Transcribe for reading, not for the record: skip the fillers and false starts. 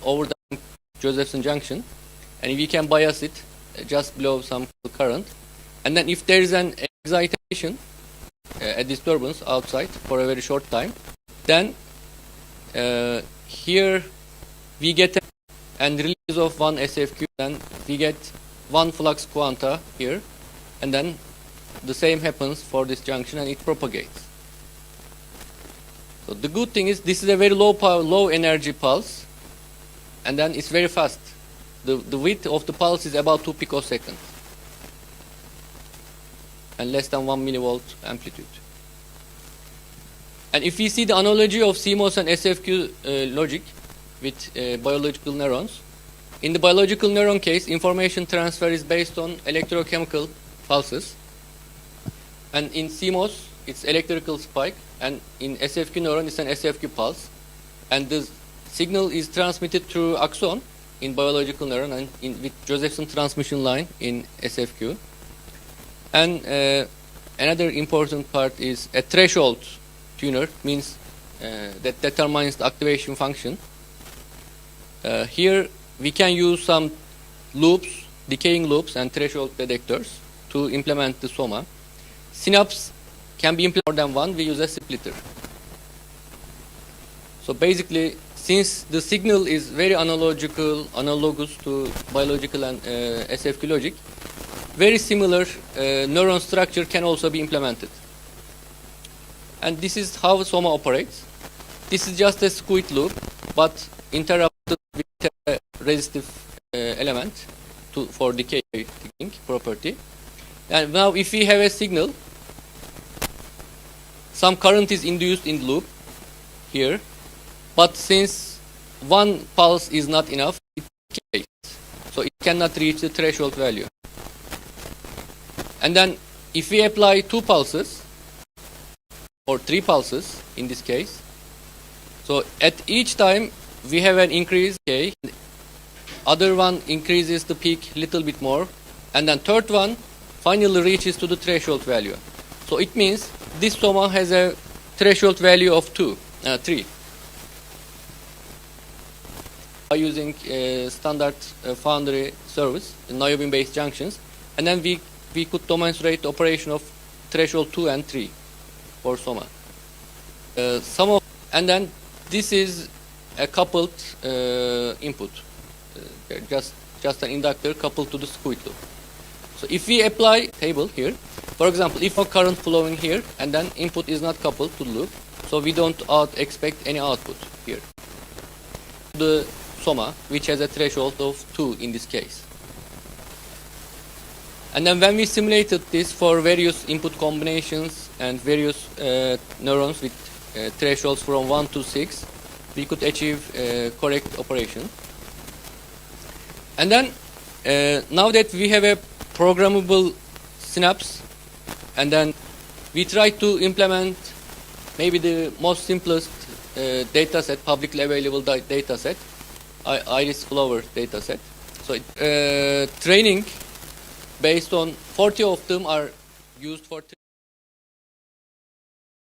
overdone Josephson junction, and we can bias it just below some current. And then if there is an excitation, a disturbance outside for a very short time, then here we get and release of one SFQ, then we get one flux quanta here, and then the same happens for this junction and it propagates. So the good thing is this is a very low power, low energy pulse, and then it's very fast. The width of the pulse is about 2 picoseconds and less than 1 millivolt amplitude. And if we see the analogy of CMOS and SFQ logic with biological neurons, in the biological neuron case, information transfer is based on electrochemical pulses, and in CMOS it's electrical spike, and in SFQ neuron it's an SFQ pulse, and the signal is transmitted through axon in biological neuron and with Josephson transmission line in SFQ. And another important part is a threshold tuner, means that determines the activation function. Here we can use some loops, decaying loops and threshold detectors to implement the SOMA. Synapse can be implemented more than one. We use a splitter. So basically, since the signal is very analogous to biological and SFQ logic, very similar neuron structure can also be implemented. And this is how SOMA operates. This is just a squid loop, but interrupted with a resistive element for decaying property. And now if we have a signal, some current is induced in the loop here, but since one pulse is not enough, it decays. So it cannot reach the threshold value. And then if we apply 2 pulses, or 3 pulses in this case, so at each time we have an increase K, other one increases the peak little bit more, and then third one finally reaches to the threshold value. So it means this SOMA has a threshold value of 3. By using standard foundry service, niobin based junctions, and then we could demonstrate the operation of threshold 2 and 3 for SOMA. And then this is a coupled input, just an inductor coupled to the squid loop. So if we apply table here, for example, if a current flowing here and then input is not coupled to the loop, so we don't expect any output here. The SOMA, which has a threshold of 2 in this case. And then when we simulated this for various input combinations and various neurons with thresholds from 1 to 6, we could achieve correct operation. And then now that we have a programmable synapse, and then we try to implement maybe the most simplest data set, publicly available data set, iris flower data set. So training based on 40 of them are used for